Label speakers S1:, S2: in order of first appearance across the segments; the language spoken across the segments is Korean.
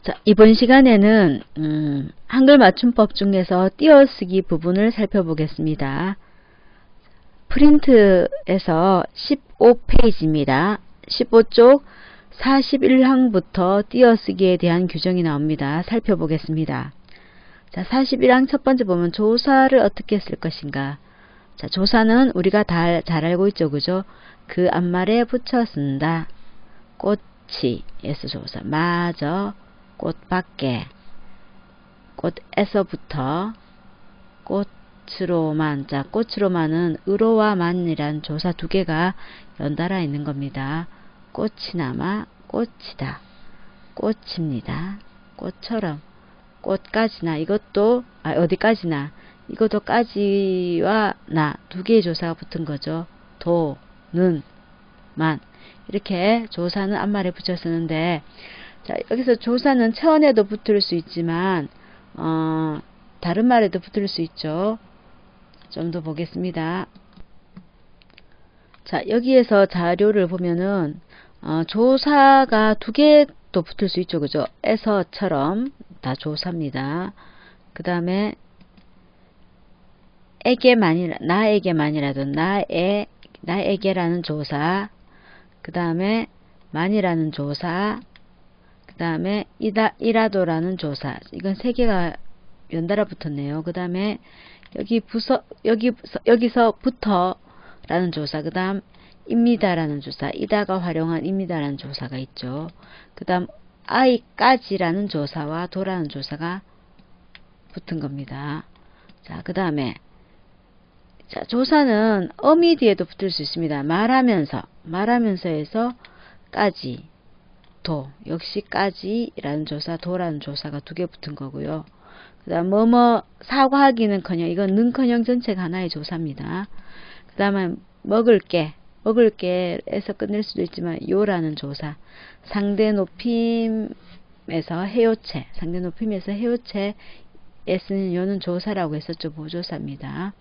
S1: 자, 이번 시간에는 한글 맞춤법 중에서 띄어쓰기 부분을 살펴보겠습니다. 프린트에서 15페이지입니다. 15쪽 41항부터 띄어쓰기에 대한 규정이 나옵니다. 살펴보겠습니다. 자, 41항 첫 번째 보면 조사를 어떻게 쓸 것인가. 자, 조사는 우리가 다 잘 알고 있죠. 그죠? 그 앞말에 붙여 쓴다. 꽃이 에서 조사. 마저 꽃밖에 꽃에서부터 꽃으로만. 자, 꽃으로만은 으로와 만이란 조사 두 개가 연달아 있는 겁니다. 꽃이나마 꽃이다. 꽃입니다. 꽃처럼. 꽃까지나 이것도 어디까지나 이것도 까지와 나 두 개의 조사가 붙은 거죠. 도, 는, 만 이렇게 조사는 앞말에 붙여 쓰는데, 자, 여기서 조사는 체언에도 붙을 수 있지만 다른 말에도 붙을 수 있죠. 좀 더 보겠습니다. 자, 여기에서 자료를 보면은 조사가 두 개도 붙을 수 있죠. 그죠? 에서처럼 다 조사입니다. 그 다음에 나에게만이라도 나에게라는 조사, 그 다음에 만이라는 조사, 그 다음에 이라도라는 조사. 이건 세 개가 연달아 붙었네요. 그 다음에 여기서부터 라는 조사, 그 다음 입니다라는 조사, 이다가 활용한 입니다라는 조사가 있죠. 그 다음 아이까지라는 조사와 도라는 조사가 붙은 겁니다. 자, 그 다음에 자, 조사는 어미 뒤에도 붙을 수 있습니다. 말하면서에서 까지, 도, 역시 까지라는 조사, 도라는 조사가 두 개 붙은 거고요. 그 다음 사과하기는커녕, 이건 는커녕 전체가 하나의 조사입니다. 그 다음에 먹을게에서 끝낼 수도 있지만 요라는 조사, 상대 높임에서 해요체, 에 쓰는 요는 조사라고 했었죠. 보조사입니다.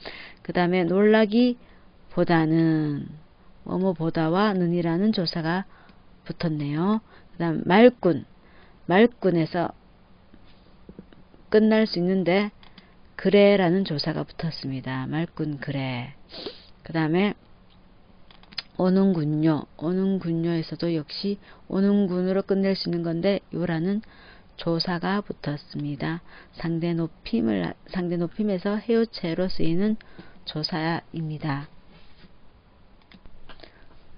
S1: 그 다음에 놀라기 보다는 뭐뭐보다와 는이라는 조사가 붙었네요. 그 다음 말꾼에서 끝날 수 있는데 그래라는 조사가 붙었습니다. 말꾼 그래. 그 다음에 오는군요에서도 역시 오는군으로 끝낼 수 있는 건데 요라는 조사가 붙었습니다. 상대 높임에서 해요체로 쓰이는 조사입니다.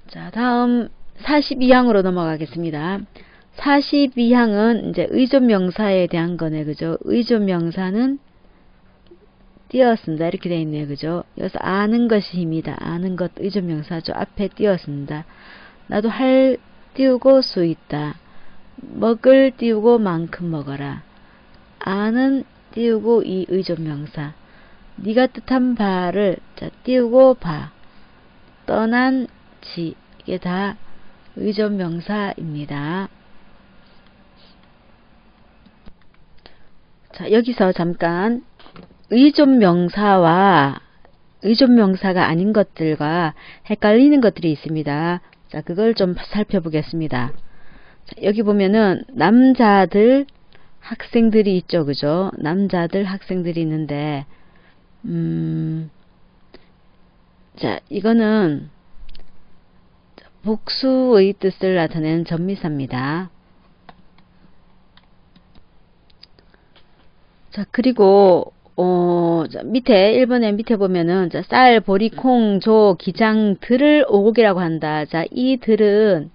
S1: 자, 다음 42항으로 넘어가겠습니다. 42항은 이제 의존명사에 대한 거네. 그죠? 의존명사는 띄어쓴다. 이렇게 되어 있네요. 그죠? 여기서 아는 것이 힘이다. 아는 것 의존명사죠. 앞에 띄어쓴다. 나도 할 띄우고 수 있다. 먹을 띄우고 만큼 먹어라. 아는 띄우고 이 의존명사. 네가 뜻한 바를 띄우고 봐. 떠난 지. 이게 다 의존명사입니다. 자, 여기서 잠깐 의존명사와 의존명사가 아닌 것들과 헷갈리는 것들이 있습니다. 자, 그걸 좀 살펴보겠습니다. 자, 여기 보면은 남자들 학생들이 있죠. 그죠? 남자들 학생들이 있는데 자, 이거는 복수의 뜻을 나타내는 전미사입니다. 자, 그리고 밑에 1번에 밑에 보면은 자, 쌀, 보리, 콩, 조, 기장, 들을 오곡이라고 한다. 자, 이들은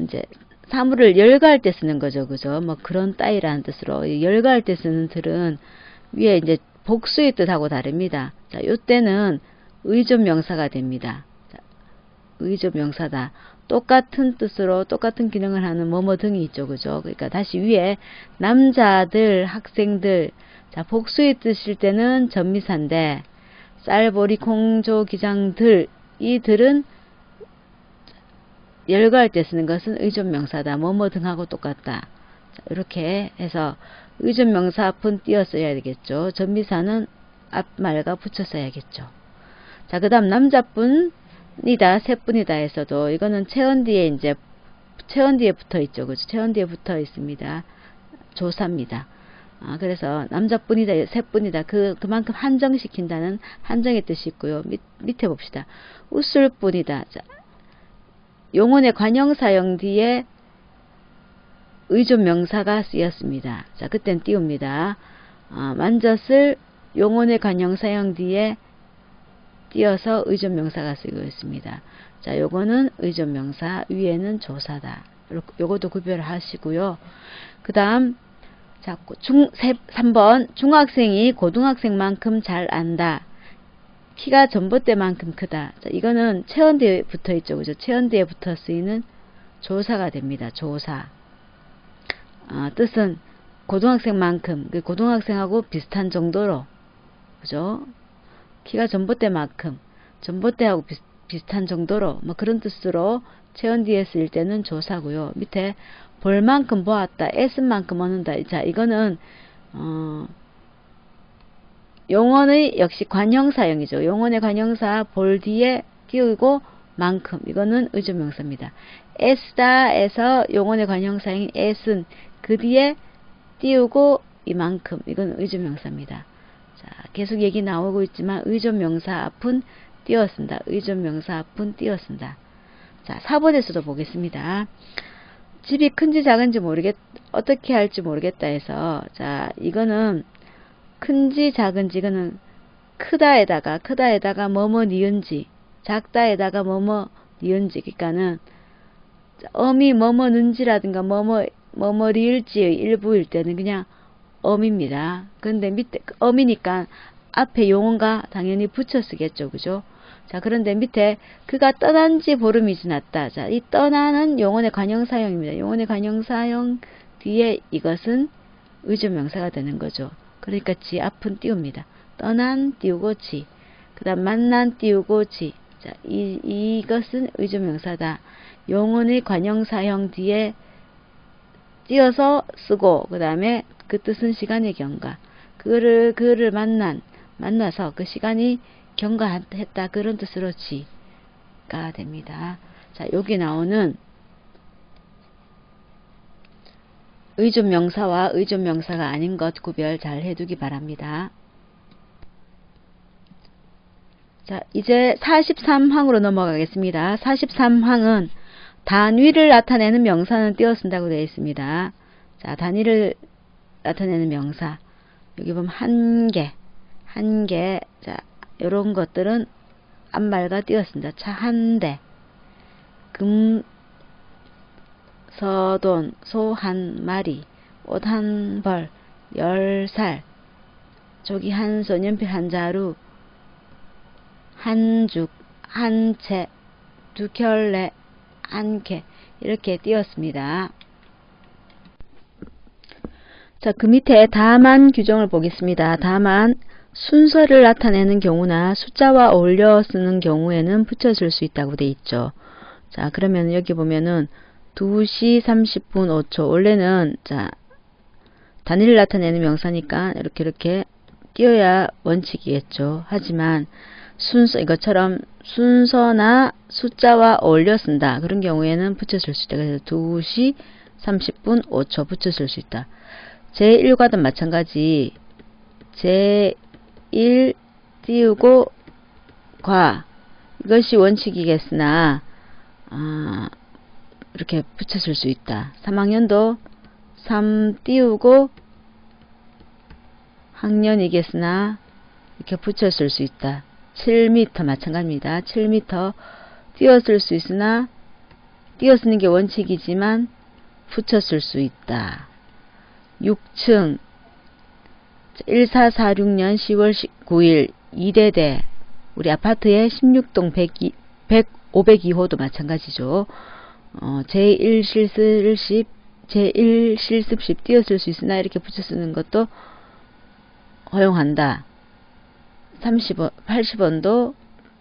S1: 이제 사물을 열거할 때 쓰는 거죠. 그죠? 뭐 그런 따위라는 뜻으로 열거할 때 쓰는 들은 위에 이제 복수의 뜻하고 다릅니다. 자, 요때는 의존명사가 됩니다. 자, 의존명사다. 똑같은 뜻으로 똑같은 기능을 하는 뭐뭐 등이 있죠. 그죠? 그러니까 다시 위에 남자들, 학생들. 자, 복수의 뜻일 때는 전미사인데 쌀, 보리, 콩, 조, 기장, 들. 이 들은 열거할 때 쓰는 것은 의존명사다. 뭐뭐 등하고 똑같다. 자, 이렇게 해서 의존명사 앞은 띄어 써야 되겠죠. 전미사는 앞말과 붙여 써야겠죠. 자, 그 다음 남자뿐이다, 새뿐이다 에서도 이거는 체언 뒤에 이제 체언 뒤에 붙어 있죠. 그죠? 체언 뒤에 붙어 있습니다. 조사입니다. 그래서 남자뿐이다, 새뿐이다. 그만큼 한정시킨다는 한정의 뜻이 있고요. 밑에 봅시다. 웃을 뿐이다. 자, 용언의 관형사형 뒤에 의존 명사가 쓰였습니다. 자, 그땐 띄웁니다. 만졌을 용언의 관형사형 뒤에 띄어서 의존 명사가 쓰이고 있습니다. 자, 요거는 의존 명사, 위에는 조사다. 요것도 구별을 하시고요. 그 다음, 자, 3번. 중학생이 고등학생만큼 잘 안다. 키가 전봇대만큼 크다. 자, 이거는 체언 뒤에 붙어 있죠. 그죠? 체언 뒤에 붙어 쓰이는 조사가 됩니다. 조사. 뜻은 고등학생만큼, 고등학생하고 비슷한 정도로, 그죠? 키가 전봇대만큼, 전봇대하고 비슷한 정도로, 뭐 그런 뜻으로 체언 뒤에 쓰일 때는 조사고요. 밑에 볼 만큼 보았다, 애쓴 만큼 얻는다. 자, 이거는 용언의 역시 관형사형이죠. 용언의 관형사 볼 뒤에 띄우고 만큼, 이거는 의존명사입니다. 애쓰다에서 용언의 관형사형인 애쓴 그 뒤에 띄우고 이만큼, 이건 의존명사입니다. 자, 계속 얘기 나오고 있지만 의존명사 앞은 띄어쓴다. 의존명사 앞은 띄어쓴다. 자, 4번에서도 보겠습니다. 집이 큰지 작은지 어떻게 할지 모르겠다 해서, 자, 이거는 큰지 작은지, 이거는 크다에다가 뭐뭐 니은지, 작다에다가 뭐뭐 니은지, 그러니까는 어미 뭐뭐는지라든가 뭐뭐 리을지의 일부일 때는 그냥 어미입니다. 근데 밑에 어미니까 앞에 용언과 당연히 붙여 쓰겠죠. 그죠? 자, 그런데 밑에 그가 떠난 지 보름이 지났다. 자, 이 떠나는 용언의 관형사형입니다. 용언의 관형사형 뒤에 이것은 의존명사가 되는 거죠. 그러니까 지 앞은 띄웁니다. 떠난 띄우고 지. 그 다음 만난 띄우고 지. 자, 이것은 의존명사다. 용언의 관형사형 뒤에 띄어서 쓰고, 그 다음에 그 뜻은 시간의 경과. 그를 만나서 그 시간이 경과했다. 그런 뜻으로 지가 됩니다. 자, 여기 나오는 의존명사와 의존명사가 아닌 것 구별 잘 해두기 바랍니다. 자, 이제 43항으로 넘어가겠습니다. 43항은 단위를 나타내는 명사는 띄어쓴다고 되어 있습니다. 자, 단위를 나타내는 명사. 여기 보면 한 개. 자, 요런 것들은 앞말과 띄어쓴다. 차 한 대. 서돈, 소 한 마리, 옷 한 벌, 10살, 조기 한 손, 연필 한 자루, 한 죽, 한 채, 두 켤레, 한 캐, 이렇게 띄었습니다. 자, 그 밑에 다만 규정을 보겠습니다. 다만 순서를 나타내는 경우나 숫자와 어울려 쓰는 경우에는 붙여줄 수 있다고 돼 있죠. 자, 그러면 여기 보면은 2시 30분 5초. 원래는, 자, 단위를 나타내는 명사니까 이렇게 띄어야 원칙이겠죠. 하지만 이것처럼 순서나 숫자와 어울려 쓴다. 그런 경우에는 붙여줄 수 있다. 그래서 2시 30분 5초 붙여줄 수 있다. 제1과도 마찬가지. 제1 띄우고 과. 이것이 원칙이겠으나, 이렇게 붙여줄 수 있다. 3학년도 3 띄우고 학년이겠으나 이렇게 붙여줄 수 있다. 7m 마찬가지입니다. 7m 띄어쓸 수 있으나 띄어쓰는 게 원칙이지만 붙여쓸 수 있다. 6층 1446년 10월 19일 2대대 우리 아파트의 16동 502호도 마찬가지죠. 제1실습 10 띄어쓸 수 있으나 이렇게 붙여 쓰는 것도 허용한다. 30원, 80원도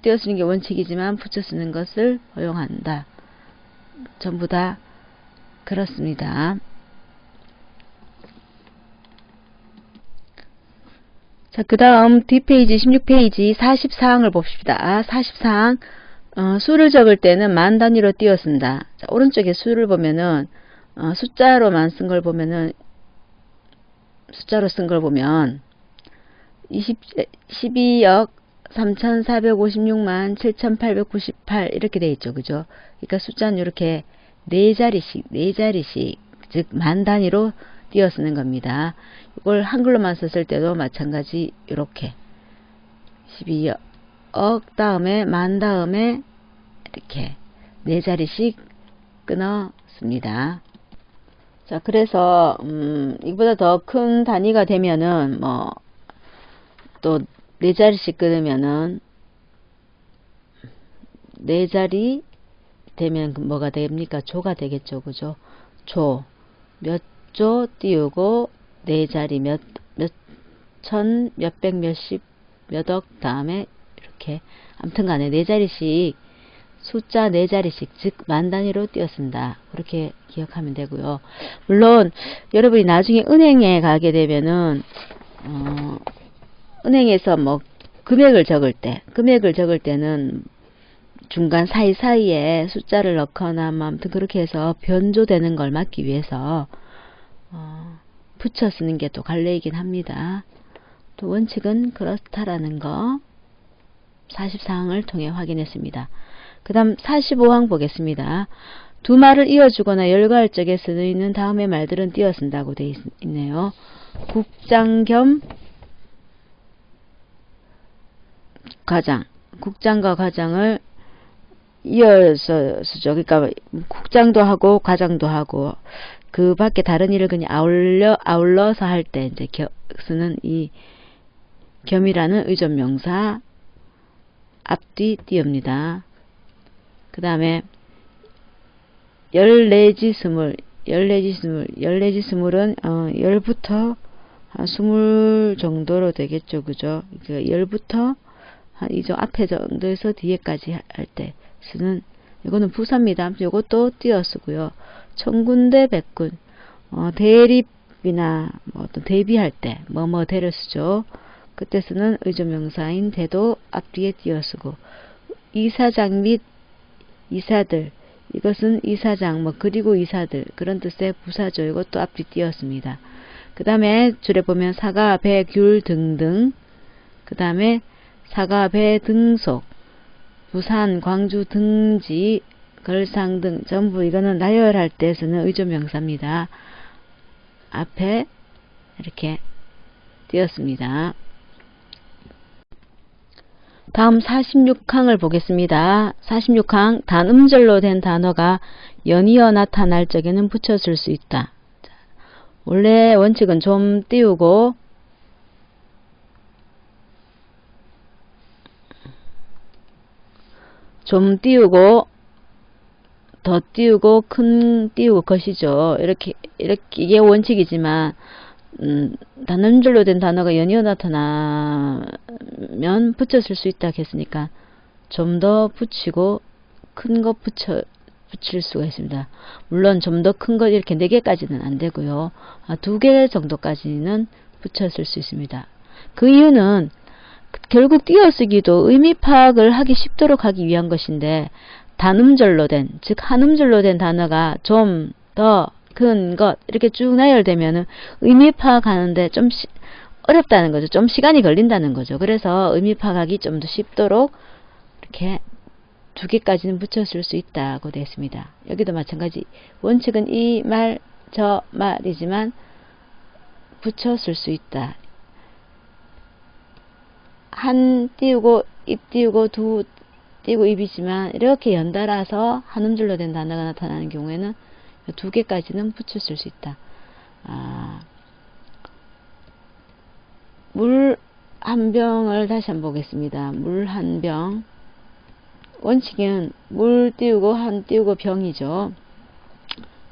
S1: 띄어쓰는 게 원칙이지만 붙여 쓰는 것을 허용한다. 전부 다 그렇습니다. 자, 그 다음 뒷페이지 16페이지 44항을 봅시다. 44항 수를 적을 때는 만 단위로 띄어 쓴다. 자, 오른쪽에 수를 보면은 숫자로만 쓴 걸 보면은 숫자로 쓴 걸 보면 12억 3,456만 7,898 이렇게 돼 있죠. 그죠? 그러니까 숫자는 이렇게 네 자리씩 즉 만 단위로 띄어 쓰는 겁니다. 이걸 한글로만 썼을 때도 마찬가지 이렇게 12억 다음에 만 다음에 이렇게 네 자리씩 끊었습니다. 자, 그래서 이보다 더 큰 단위가 되면은 뭐 또 네 자리씩 끊으면은 네 자리 되면 뭐가 됩니까? 조가 되겠죠. 그죠? 조. 몇 조 띄우고 네 자리 몇 천, 몇백, 몇십, 몇억 다음에 이렇게 아무튼 간에 네 자리씩 숫자 네 자리씩 즉 만 단위로 띄었습니다. 그렇게 기억하면 되고요. 물론 여러분이 나중에 은행에 가게 되면은 은행에서 뭐 금액을 적을 때는 중간 사이사이에 숫자를 넣거나 뭐 아무튼 그렇게 해서 변조되는 걸 막기 위해서 붙여 쓰는 게 또 관례이긴 합니다. 또 원칙은 그렇다라는 거 44항을 통해 확인했습니다. 그 다음 45항 보겠습니다. 두 말을 이어주거나 열거할 적에 쓰이는 다음의 말들은 띄어 쓴다고 되어 있네요. 국장 겸 가장, 국장과 가장을 이어서 쓰죠. 그러니까 국장도 하고 가장도 하고 그 밖에 다른 일을 그냥 아울러서 할 때 이제 쓰는 이 겸이라는 의존명사 앞뒤 띄웁니다. 그 다음에 열 내지 스물 열부터 한 20 정도로 되겠죠. 그죠? 그 열부터 한 이 앞에 정도에서 뒤에까지 할 때 쓰는 이거는 부사입니다. 이것도 띄어 쓰고요. 천군대 백군 대립이나 뭐 어떤 대비할 때 뭐뭐 대를 쓰죠. 그때 쓰는 의존명사인 대도 앞뒤에 띄어 쓰고 이사장 및 이사들 이것은 이사장 뭐 그리고 이사들 그런 뜻의 부사죠. 이것도 앞뒤 띄었습니다. 그 다음에 줄에 보면 사과, 배, 귤 등등 그 다음에 사과, 배, 등속 부산, 광주, 등지, 걸상 등 전부 이거는 나열할 때 쓰는 의존명사입니다. 앞에 이렇게 띄었습니다. 다음 46항을 보겠습니다. 46항 단음절로 된 단어가 연이어 나타날 적에는 붙여 쓸 수 있다. 원래 원칙은 좀 띄우고 좀 띄우고 더 띄우고 큰 띄우고 것이죠. 이렇게 이게 원칙이지만 단음절로 된 단어가 연이어 나타나면 붙여 쓸 수 있다 했으니까 좀 더 붙이고 큰 거 붙일 수가 있습니다. 물론 좀 더 큰 거 이렇게 4개까지는 안 되고요. 2개 정도까지는 붙여 쓸 수 있습니다. 그 이유는 결국 띄어쓰기도 의미 파악을 하기 쉽도록 하기 위한 것인데 단음절로 된, 즉 한음절로 된 단어가 좀 더 큰 것 이렇게 쭉 나열되면은 의미 파악하는데 좀 어렵다는 거죠. 좀 시간이 걸린다는 거죠. 그래서 의미 파악하기 좀 더 쉽도록 이렇게 2개까지는 붙였을 수 있다고 되어 있습니다. 여기도 마찬가지 원칙은 이 말, 저 말이지만 붙였을 수 있다. 한 띄우고 입 띄우고 두 띄우고 입이지만 이렇게 연달아서 한음절로 된 단어가 나타나는 경우에는 2개까지는 붙였을 수 있다. 물 한 병을 다시 한번 보겠습니다. 물 한 병. 원칙은 물 띄우고 한 띄우고 병이죠.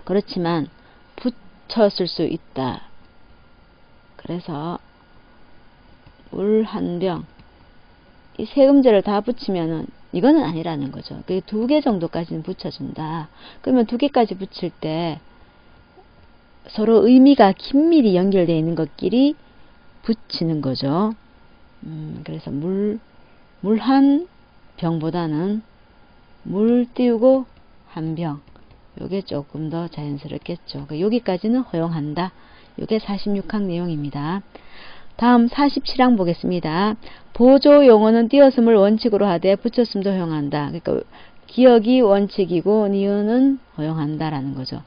S1: 그렇지만 붙였을 수 있다. 그래서 물 한 병. 이 세 음절을 다 붙이면은 이거는 아니라는 거죠. 2개 정도까지는 붙여준다. 그러면 2개까지 붙일 때 서로 의미가 긴밀히 연결되어 있는 것끼리 붙이는 거죠. 그래서 물 한 병보다는 물 띄우고 한병. 요게 조금 더 자연스럽겠죠. 여기까지는 허용한다. 요게 46항 내용입니다. 다음 47항 보겠습니다. 보조 용어는 띄었음을 원칙으로 하되 붙였음도 허용한다. 그러니까 기억이 원칙이고 니은은 허용한다라는 거죠.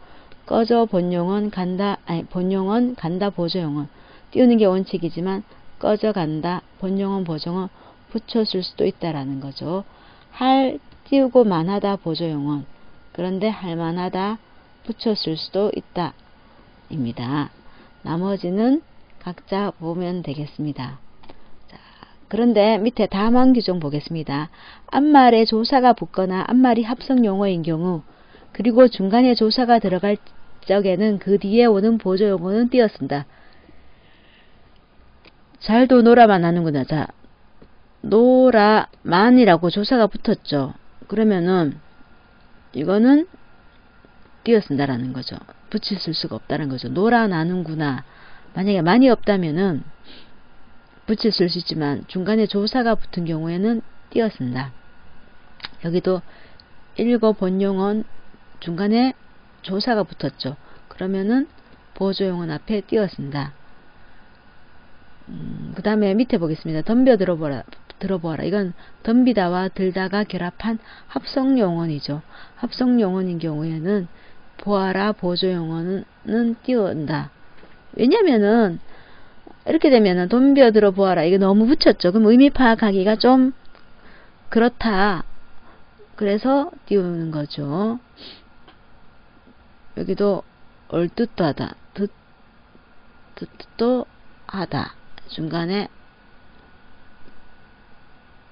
S1: 꺼져 본용은 간다, 아니 본용은 간다 보조용은 띄우는 게 원칙이지만 꺼져 간다 본용은 보조용은 붙였을 수도 있다라는 거죠. 할 띄우고 만하다 보조용은 그런데 할만하다 붙였을 수도 있다 입니다. 나머지는 각자 보면 되겠습니다. 자, 그런데 밑에 다만 규정 보겠습니다. 앞말에 조사가 붙거나 앞말이 합성 용어인 경우 그리고 중간에 조사가 들어갈 적에는 그 뒤에 오는 보조 용어는 띄었습니다. 잘도 놀아만 하는구나. 자, 놀아만이라고 조사가 붙었죠. 그러면은 이거는 띄어쓴다라는 거죠. 붙일 수가 없다는 거죠. 놀아나는구나. 만약에 많이 없다면은 붙일 수 있지만 중간에 조사가 붙은 경우에는 띄어쓴다. 여기도 읽어 본용은 중간에 조사가 붙었죠. 그러면은 보조용은 앞에 띄어쓴다. 그 다음에 밑에 보겠습니다. 덤벼 들어보아라. 이건 덤비다와 들다가 결합한 합성용언이죠. 합성용언인 경우에는 보아라 보조용언은 띄운다. 왜냐면은 이렇게 되면은 덤벼 들어보아라. 이게 너무 붙였죠. 그럼 의미 파악하기가 좀 그렇다. 그래서 띄우는 거죠. 여기도 얼뜻도 하다. 듣도 하다. 중간에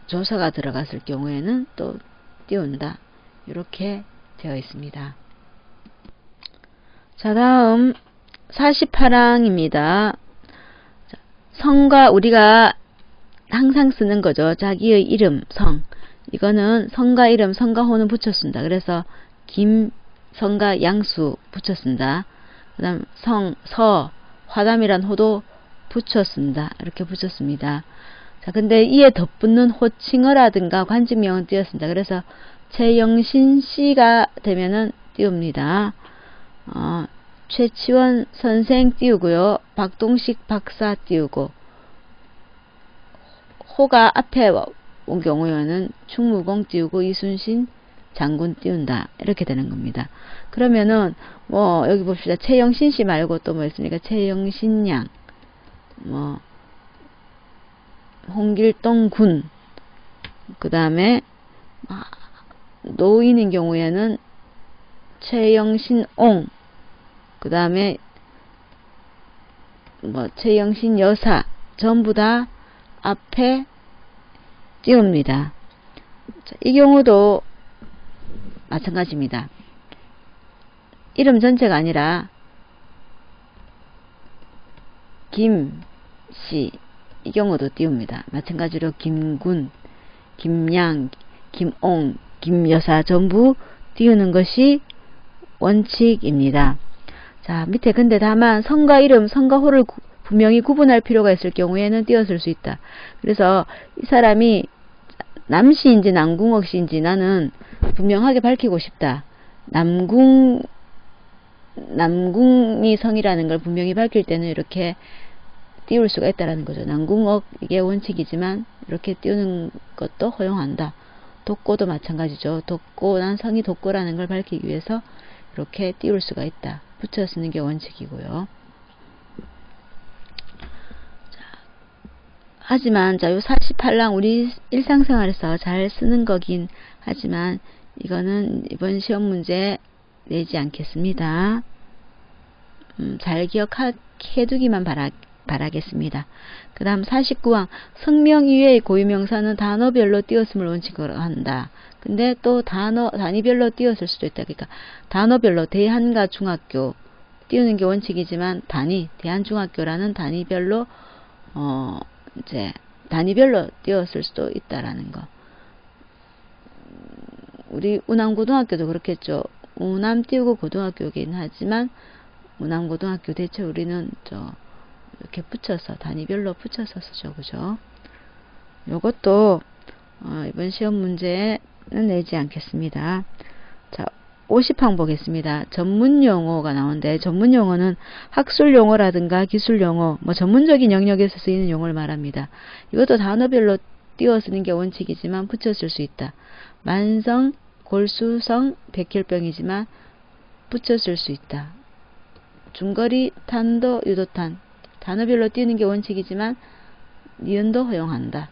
S1: 조사가 들어갔을 경우에는 또 띄운다. 이렇게 되어 있습니다. 자, 다음 48항입니다. 성과 우리가 항상 쓰는 거죠. 자기의 이름, 성. 이거는 성과 이름, 성과 호는 붙여 쓴다. 그래서 김, 성과 양수 붙여 쓴다. 그 다음 성, 서, 화담이란 호도 붙여 쓴다. 이렇게 붙였습니다. 자, 근데 이에 덧붙는 호칭어라든가 관직명은 띄었습니다. 그래서 최영신 씨가 되면은 띄웁니다. 최치원 선생 띄우고요. 박동식 박사 띄우고 호가 앞에 온 경우에는 충무공 띄우고 이순신 장군 띄운다. 이렇게 되는 겁니다. 그러면은 뭐 여기 봅시다. 최영신 씨 말고 또 뭐 있습니까? 최영신 양, 뭐 홍길동 군, 그 다음에 노인인 경우에는 최영신 옹, 그 다음에 뭐 최영신 여사 전부 다 앞에 띄웁니다. 자, 이 경우도 마찬가지입니다. 이름 전체가 아니라 김씨 이 경우도 띄웁니다. 마찬가지로 김군, 김양, 김옹, 김여사 전부 띄우는 것이 원칙입니다. 자, 밑에 근데 다만 성과 이름, 성과 호를 분명히 구분할 필요가 있을 경우에는 띄었을 수 있다. 그래서 이 사람이 남씨인지 남궁옥씨인지 나는 분명하게 밝히고 싶다. 남궁이 성이라는 걸 분명히 밝힐 때는 이렇게 띄울 수가 있다는 거죠. 남궁옥 이게 원칙이지만 이렇게 띄우는 것도 허용한다. 독고도 마찬가지죠. 독고, 난 성이 독고라는 걸 밝히기 위해서 이렇게 띄울 수가 있다. 붙여 쓰는 게 원칙이고요. 자, 하지만 자, 요 48항 우리 일상생활에서 잘 쓰는 거긴 하지만 이거는 이번 시험 문제 내지 않겠습니다. 잘 기억해두기만 바라겠습니다. 그 다음 49항 성명 이외의 고유명사는 단어별로 띄었음을 원칙으로 한다. 근데 또 단위별로 띄었을 수도 있다. 그러니까 단어별로 대한과 중학교 띄우는 게 원칙이지만 대한중학교라는 단위별로 이제 단위별로 띄었을 수도 있다라는 거. 우리 운암고등학교도 그렇겠죠. 운암 띄우고 고등학교이긴 하지만 운암고등학교 대체 우리는 이렇게 붙여서 단위별로 붙여서 쓰죠. 그죠? 요것도 이번 시험 문제에 내지 않겠습니다. 자, 50항 보겠습니다. 전문용어가 나오는데 전문용어는 학술용어라든가 기술용어, 뭐 전문적인 영역에서 쓰이는 용어를 말합니다. 이것도 단어별로 띄워 쓰는 게 원칙이지만 붙여 쓸 수 있다. 만성, 골수성, 백혈병이지만 붙여 쓸 수 있다. 중거리, 탄도, 유도탄. 단어별로 띄우는 게 원칙이지만 니은도 허용한다.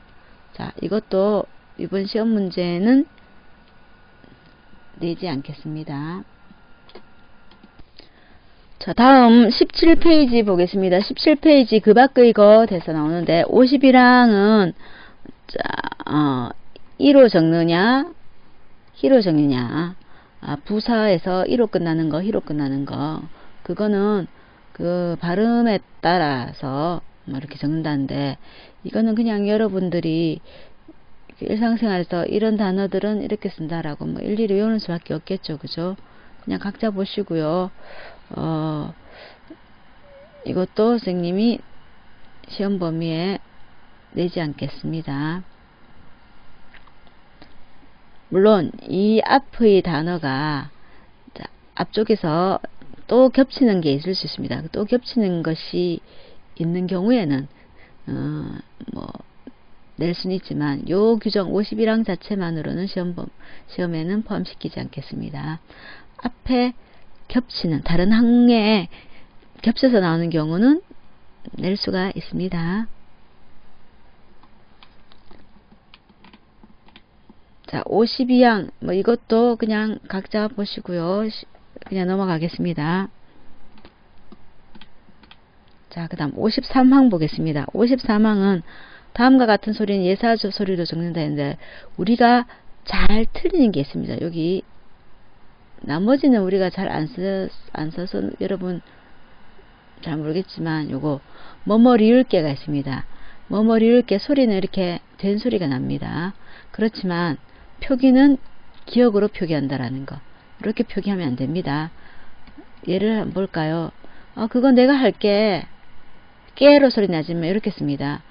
S1: 자, 이것도 이번 시험 문제는 내지 않겠습니다. 자, 다음 17페이지 보겠습니다. 17페이지 그 밖의 거 대서 나오는데 51항은 자, 1호 적느냐 희로 적느냐, 부사에서 1호 끝나는 거, 희로 끝나는 거, 그거는 그 발음에 따라서 뭐 이렇게 적는다는데, 이거는 그냥 여러분들이 일상생활에서 이런 단어들은 이렇게 쓴다라고 뭐 일일이 외우는 수밖에 없겠죠. 그죠? 그냥 각자 보시고요. 이것도 선생님이 시험 범위에 내지 않겠습니다. 물론 이 앞의 단어가 앞쪽에서 또 겹치는 게 있을 수 있습니다. 또 겹치는 것이 있는 경우에는 뭐 낼 수는 있지만 요 규정 51항 자체만으로는 시험에는 포함시키지 않겠습니다. 앞에 겹치는 다른 항에 겹쳐서 나오는 경우는 낼 수가 있습니다. 자, 52항 뭐 이것도 그냥 각자 보시고요. 그냥 넘어가겠습니다. 자, 그 다음 53항 보겠습니다. 53항은 다음과 같은 소리는 예사 소리로 적는다 했는데 우리가 잘 틀리는 게 있습니다. 여기 나머지는 우리가 잘 안 써서 여러분 잘 모르겠지만 요거 뭐뭐 리을게가 있습니다. 뭐뭐 리을게 소리는 이렇게 된 소리가 납니다. 그렇지만 표기는 기억으로 표기한다라는 거. 이렇게 표기하면 안 됩니다. 예를 한번 볼까요? 그거 내가 할게. 깨로 소리 나지만 이렇게 씁니다.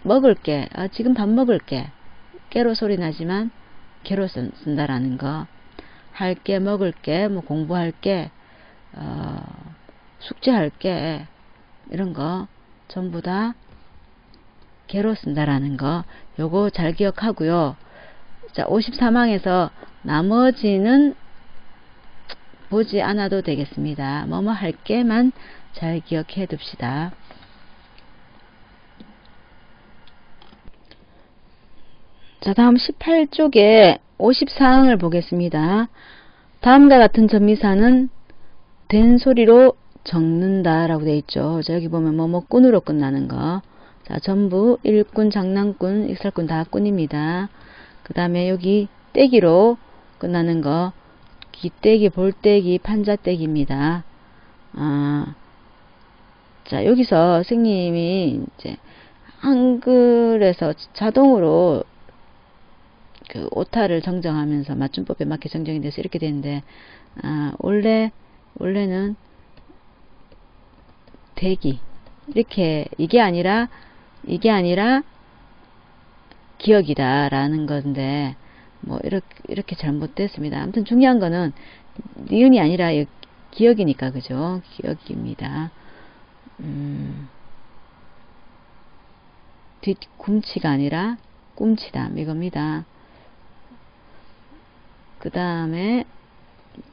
S1: 먹을게. 지금 밥 먹을게. 깨로 소리 나지만 개로 쓴다라는 거. 할게, 먹을게, 뭐 공부할게, 숙제할게, 이런 거 전부 다 개로 쓴다라는 거. 요거 잘 기억하고요. 자, 53항에서 나머지는 보지 않아도 되겠습니다. 뭐뭐 할게만 잘 기억해 둡시다. 자, 다음 18쪽에 54항을 보겠습니다. 다음과 같은 전미사는 된 소리로 적는다 라고 되어 있죠. 자, 여기 보면 뭐뭐꾼으로 끝나는 거. 자, 전부 일꾼, 장난꾼, 익살꾼 다 꾼입니다. 그 다음에 여기 떼기로 끝나는 거. 기떼기, 볼떼기, 판자떼기입니다. 자, 여기서 선생님이 이제 한글에서 자동으로 그 오타를 정정하면서 맞춤법에 맞게 정정이 돼서 이렇게 되는데, 원래는 대기. 이게 아니라 기억이다 라는 건데, 뭐 이렇게 잘못됐습니다. 아무튼 중요한 거는 니은이 아니라 기억이니까, 그죠? 기억입니다. 뒤꿈치가 아니라 꿈치다 이겁니다. 그 다음에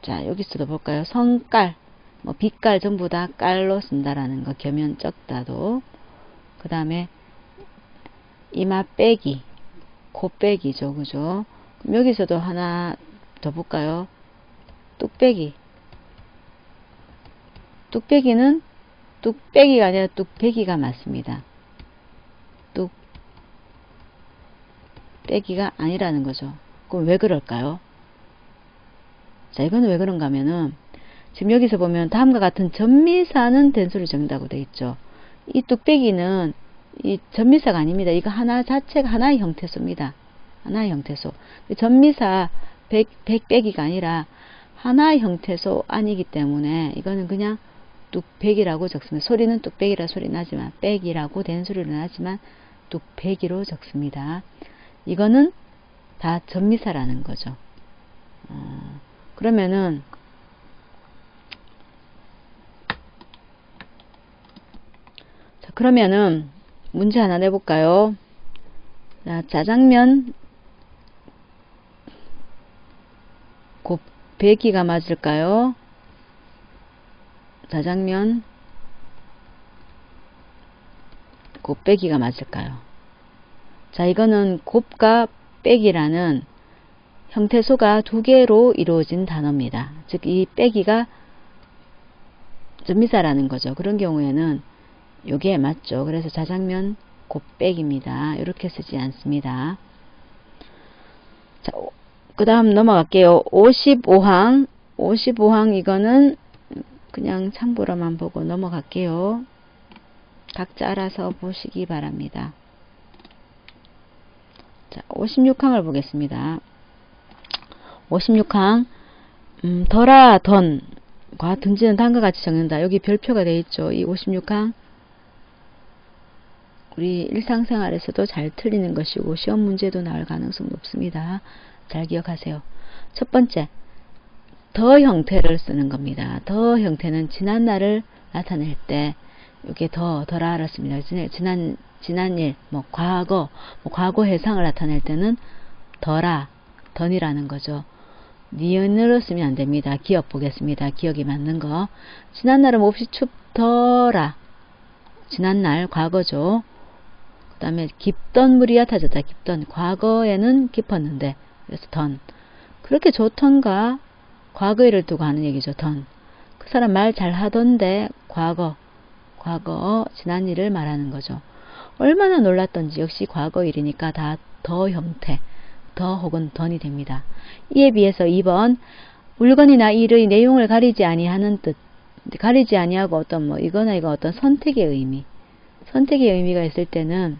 S1: 자, 여기서도 볼까요? 성깔, 뭐 빛깔 전부 다 깔로 쓴다라는 거. 겸연 적다도. 그 다음에 이마 빼기, 코 빼기죠, 그죠? 그럼 여기서도 하나 더 볼까요? 뚝배기. 뚝배기는 뚝배기가 아니라 뚝배기가 맞습니다. 뚝배기가 아니라는 거죠. 그럼 왜 그럴까요? 자, 이거는 왜 그런가 하면은 지금 여기서 보면 다음과 같은 전미사는 된소리 적는다고 되어 있죠. 이 뚝배기는 이 전미사가 아닙니다. 이거 하나 자체가 하나의 형태소입니다. 하나의 형태소. 전미사 백배기가 아니라 하나의 형태소 아니기 때문에 이거는 그냥 뚝배기라고 적습니다. 소리는 뚝배기라 소리 나지만, 빼기라고 된 소리로 나지만 뚝배기로 적습니다. 이거는 다 전미사라는 거죠. 그러면은 자, 그러면은 문제 하나 내볼까요? 자, 짜장면 곱빼기가 맞을까요? 짜장면 곱빼기가 맞을까요? 자, 이거는 곱과 빼기라는 형태소가 두 개로 이루어진 단어입니다. 즉, 이 빼기가 전미사라는 거죠. 그런 경우에는 요게 맞죠. 그래서 짜장면 곱빼기입니다. 이렇게 쓰지 않습니다. 자, 그 다음 넘어갈게요. 55항. 55항 이거는 그냥 참고로만 보고 넘어갈게요. 각자 알아서 보시기 바랍니다. 자, 56항을 보겠습니다. 56항 덜아 던과 든지는 단과 같이 적는다. 여기 별표가 되어 있죠. 이 56항 우리 일상생활에서도 잘 틀리는 것이고 시험 문제도 나올 가능성이 높습니다. 잘 기억하세요. 첫 번째, 더 형태를 쓰는 겁니다. 더 형태는 지난날을 나타낼 때 이게 더라를 씁니다. 지난 일, 과거, 과거 해상을 나타낼 때는 던이라는 거죠. 니은으로 쓰면 안 됩니다. 기억 보겠습니다. 기억이 맞는 거. 지난날은 몹시 춥더라. 지난날, 과거죠. 그 다음에 깊던 물이 얕아졌다. 깊던, 과거에는 깊었는데, 그래서 던. 그렇게 좋던가, 과거를 두고 하는 얘기죠. 던. 그 사람 말 잘하던데, 과거, 지난 일을 말하는 거죠. 얼마나 놀랐던지 역시 과거 일이니까 다 더 형태, 더 혹은 던이 됩니다. 이에 비해서 2번 물건이나 일의 내용을 가리지 아니하는 뜻, 가리지 아니하고 어떤 이거나 이거 어떤 선택의 의미가 있을 때는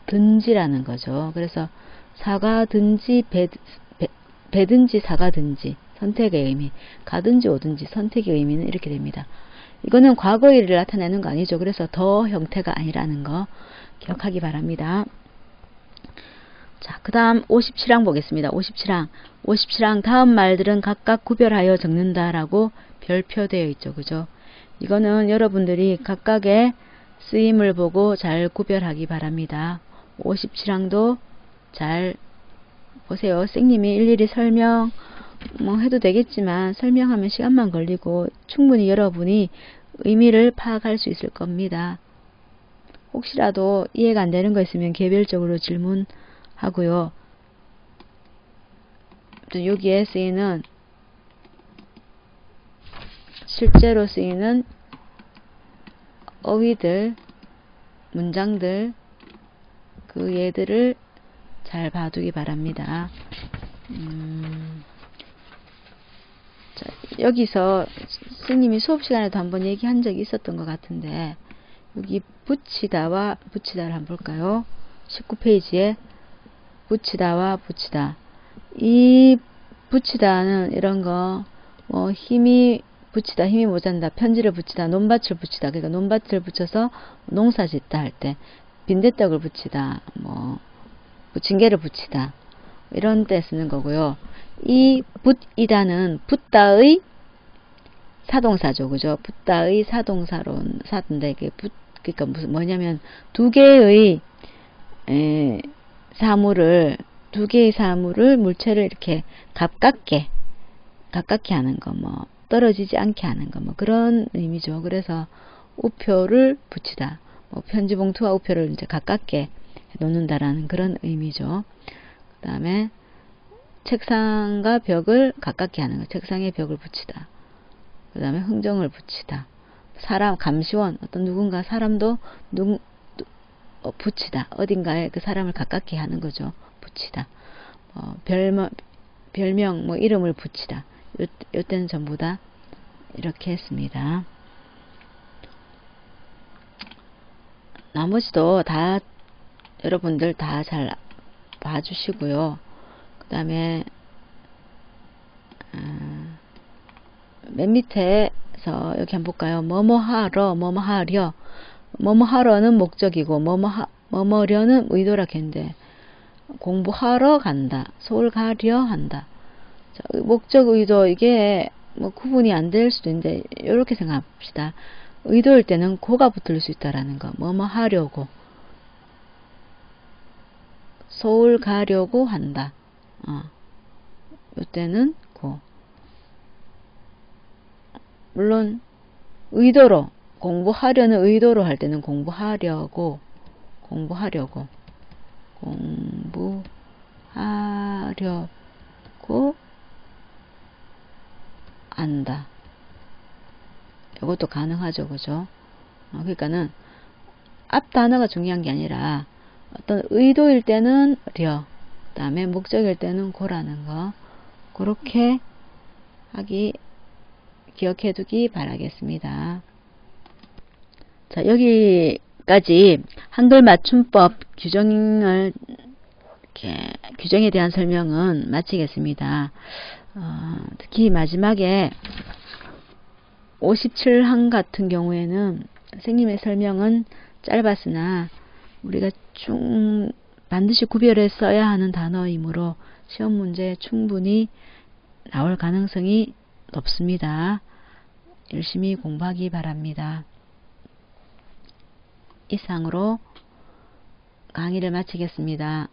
S1: 든지라는 거죠. 그래서 사가든지 배든지 사가든지 선택의 의미, 가든지 오든지 선택의 의미는 이렇게 됩니다. 이거는 과거 일을 나타내는 거 아니죠. 그래서 더 형태가 아니라는 거 기억하기 바랍니다. 자, 그 다음 57항 보겠습니다. 57항 다음 말들은 각각 구별하여 적는다라고 별표되어 있죠. 그죠? 이거는 여러분들이 각각의 쓰임을 보고 잘 구별하기 바랍니다. 57항도 잘 보세요. 선생님이 일일이 설명 해도 되겠지만 설명하면 시간만 걸리고 충분히 여러분이 의미를 파악할 수 있을 겁니다. 혹시라도 이해가 안 되는 거 있으면 개별적으로 질문하고요. 또 여기에 쓰이는 실제로 쓰이는 어휘들, 문장들 그 얘들을 잘 봐두기 바랍니다. 자, 여기서 선생님이 수업 시간에도 한번 얘기한 적이 있었던 것 같은데 여기 붙이다와 붙이다를 한번 볼까요? 19페이지에 붙이다와 붙이다. 이 붙이다는 이런 거 힘이 붙이다, 힘이 모자란다, 편지를 붙이다, 논밭을 붙이다. 그러니까 논밭을 붙여서 농사 짓다 할 때 빈대떡을 붙이다, 부침개를 붙이다 이런 때 쓰는 거고요. 이 붙이다는 붙다의 사동사죠. 그죠? 붙다의 사동사인데 이게 그러니까 뭐냐면 두 개의 사물을 물체를 이렇게 가깝게 하는 거, 떨어지지 않게 하는 거, 그런 의미죠. 그래서 우표를 붙이다. 편지 봉투와 우표를 이제 가깝게 놓는다라는 그런 의미죠. 그 다음에 책상과 벽을 가깝게 하는 거. 책상에 벽을 붙이다. 그 다음에 흥정을 붙이다. 사람, 감시원, 어떤 누군가 사람도 붙이다. 어딘가에 그 사람을 가깝게 하는 거죠. 붙이다. 별명, 이름을 붙이다. 요때는 전부 다 이렇게 했습니다. 나머지도 다 여러분들 다 잘 봐주시고요. 그 다음에 맨 밑에서 여기 한번 볼까요? 뭐뭐하러, 뭐뭐하려. 뭐뭐하러는 목적이고 뭐뭐려는 의도라 했는데 공부하러 간다. 서울 가려 한다. 자, 목적, 의도, 이게 뭐 구분이 안 될 수도 있는데 이렇게 생각합시다. 의도일 때는 고가 붙을 수 있다라는 거. 뭐뭐 하려고. 서울 가려고 한다. 이때는 고. 물론 의도로, 공부하려는 의도로 할 때는 공부하려고 한다. 이것도 가능하죠. 그죠? 그러니까는 앞 단어가 중요한 게 아니라 어떤 의도일 때는 려, 그 다음에 목적일 때는 고라는 거, 그렇게 기억해 두기 바라겠습니다. 자, 여기까지 한글 맞춤법 규정에 대한 설명은 마치겠습니다. 특히 마지막에 57항 같은 경우에는 선생님의 설명은 짧았으나 우리가 반드시 구별해 써야 하는 단어이므로 시험 문제에 충분히 나올 가능성이 높습니다. 열심히 공부하기 바랍니다. 이상으로 강의를 마치겠습니다.